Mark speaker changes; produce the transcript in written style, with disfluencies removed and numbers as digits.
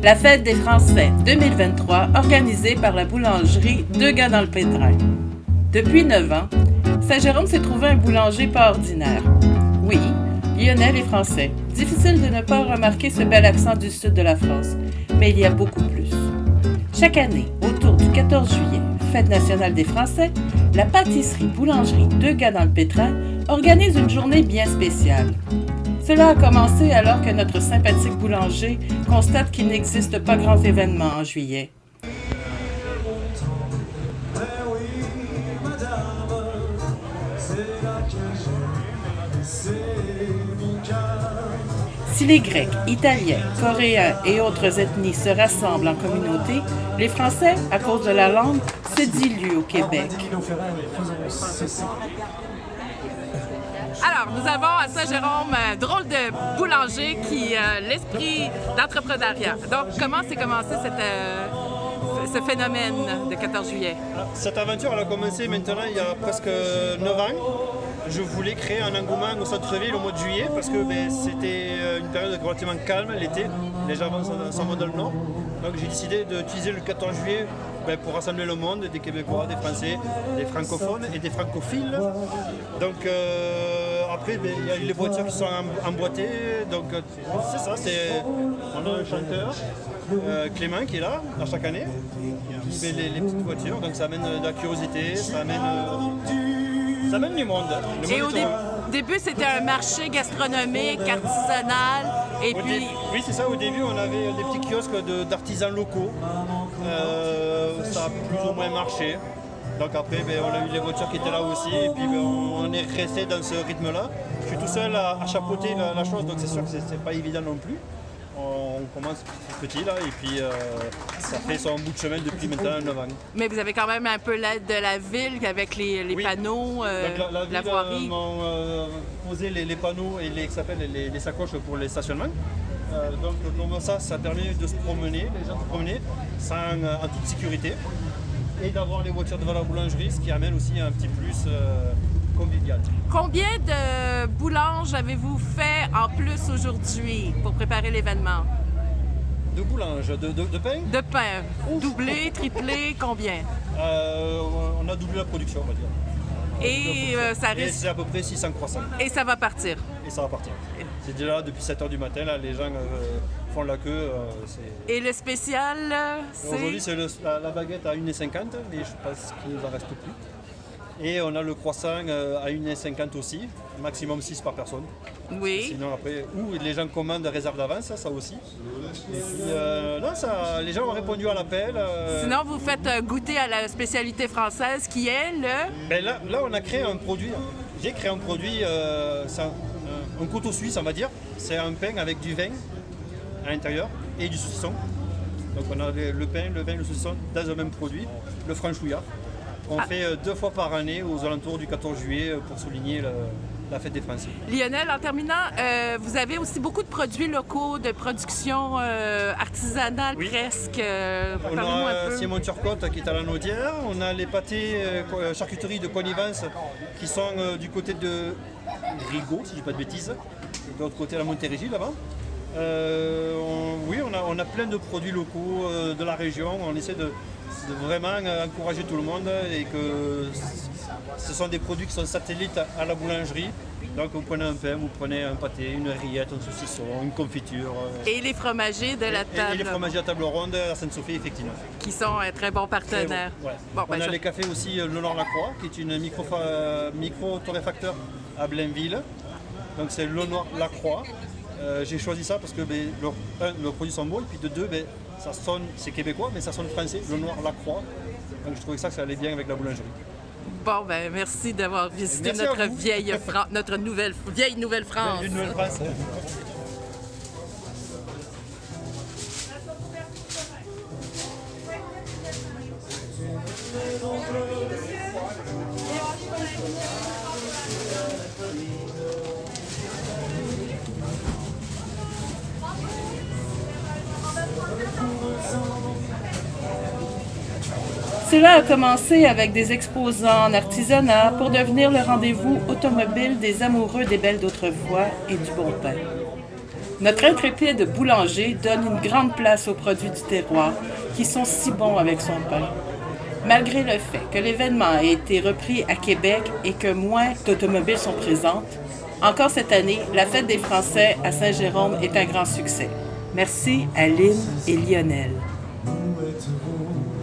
Speaker 1: La fête des Français 2023 organisée par la boulangerie Deux Gars dans le Pétrin. Depuis 9 ans, Saint-Jérôme s'est trouvé un boulanger pas ordinaire. Oui, Lionel est français. Difficile de ne pas remarquer ce bel accent du sud de la France, mais il y a beaucoup plus. Chaque année, autour du 14 juillet, fête nationale des Français, la pâtisserie-boulangerie Deux Gars dans le Pétrin organise une journée bien spéciale. Cela a commencé alors que notre sympathique boulanger constate qu'il n'existe pas grands événements en juillet. Si les Grecs, Italiens, Coréens et autres ethnies se rassemblent en communauté, les Français, à cause de la langue, se diluent au Québec.
Speaker 2: Alors, nous avons à Saint-Jérôme un drôle de boulanger qui a l'esprit d'entrepreneuriat. Donc, comment s'est commencé ce phénomène de 14 juillet?
Speaker 3: Cette aventure elle a commencé maintenant il y a presque 9 ans. Je voulais créer un engouement au centre-ville au mois de juillet parce que c'était une période relativement calme l'été. Les gens s'en vont dans le nord. Donc j'ai décidé d'utiliser le 14 juillet pour rassembler le monde, des Québécois, des Français, des francophones et des francophiles. Donc après, il y a les voitures qui sont emboîtées. Donc c'est ça, on a un chanteur, Clément, qui est là à chaque année. Les petites voitures, donc ça amène de la curiosité, ça amène du monde.
Speaker 2: Et au début, c'était un marché gastronomique, artisanal.
Speaker 3: Oui, c'est ça. Au début, on avait des petits kiosques d'artisans locaux. Ça a plus ou moins marché. Donc après, on a eu les voitures qui étaient là aussi. Et puis on est resté dans ce rythme-là. Je suis tout seul à chapeauter la chose, donc c'est sûr que c'est pas évident non plus. On commence petit là et puis ça fait son bout de chemin depuis maintenant 9 ans.
Speaker 2: Mais vous avez quand même un peu l'aide de la ville avec les panneaux,
Speaker 3: la
Speaker 2: voirie.
Speaker 3: M'ont posé les panneaux et les sacoches pour les stationnements. Donc comme ça permet de se promener, les gens de se promener en toute sécurité et d'avoir les voitures devant la boulangerie, ce qui amène aussi un petit plus convivial.
Speaker 2: Combien de boulanges avez-vous fait en plus aujourd'hui pour préparer l'événement?
Speaker 3: De boulanges, de pain?
Speaker 2: De pain. Doublé, triplé, combien?
Speaker 3: On a doublé la production, on va dire.
Speaker 2: Et ça risque...
Speaker 3: Et c'est à peu près 600 croissants.
Speaker 2: Et ça va partir?
Speaker 3: Et ça va partir. C'est déjà là depuis 7h du matin, là, les gens font la queue.
Speaker 2: Et le spécial, c'est?
Speaker 3: Aujourd'hui, c'est la baguette à 1,50 €, mais je pense qu'il nous en reste plus. Et on a le croissant à 1,50 € aussi, maximum 6 par personne.
Speaker 2: Oui.
Speaker 3: Sinon après, ou les gens commandent réserve d'avance, ça aussi. Et puis les gens ont répondu à l'appel.
Speaker 2: Sinon vous faites goûter à la spécialité française qui est le...
Speaker 3: Là on a créé un produit. J'ai créé un produit, c'est un couteau suisse on va dire. C'est un pain avec du vin à l'intérieur et du saucisson. Donc on a le pain, le vin, le saucisson dans un même produit, le franchouillard. On fait 2 fois par année aux alentours du 14 juillet pour souligner la fête des Français.
Speaker 2: Lionel, en terminant, vous avez aussi beaucoup de produits locaux, de production artisanale presque.
Speaker 3: On a Simon Turcotte qui est à la Naudière. On a les pâtés charcuterie de connivence qui sont du côté de Rigaud, si je ne dis pas de bêtises, de l'autre côté à la Montérégie là-bas. On a plein de produits locaux de la région. On essaie de vraiment encourager tout le monde et que ce sont des produits qui sont satellites à la boulangerie. Donc vous prenez un pain, vous prenez un pâté, une rillette, un saucisson, une confiture.
Speaker 2: Et les fromagers de la table.
Speaker 3: Et les fromagers à table ronde à Sainte-Sophie, effectivement.
Speaker 2: Qui sont un très bons partenaires.
Speaker 3: Bon, ouais. On a les cafés aussi Le Noir-Lacroix, qui est une micro-torréfacteur à Blainville. Donc c'est Le Noir-Lacroix. J'ai choisi ça parce que leurs produits sont bons et puis de deux, ça sonne, c'est québécois mais ça sonne français, Le Noir-Lacroix. Donc je trouvais que ça allait bien avec la boulangerie.
Speaker 2: Bon, merci d'avoir visité notre vieille Nouvelle-France.
Speaker 3: Une Nouvelle-France.
Speaker 1: Cela a commencé avec des exposants en artisanat pour devenir le rendez-vous automobile des amoureux des belles d'autrefois et du bon pain. Notre intrépide boulanger donne une grande place aux produits du terroir qui sont si bons avec son pain. Malgré le fait que l'événement a été repris à Québec et que moins d'automobiles sont présentes, encore cette année, la Fête des Français à Saint-Jérôme est un grand succès. Merci à Lynn et Lionel.
Speaker 4: Où êtes-vous?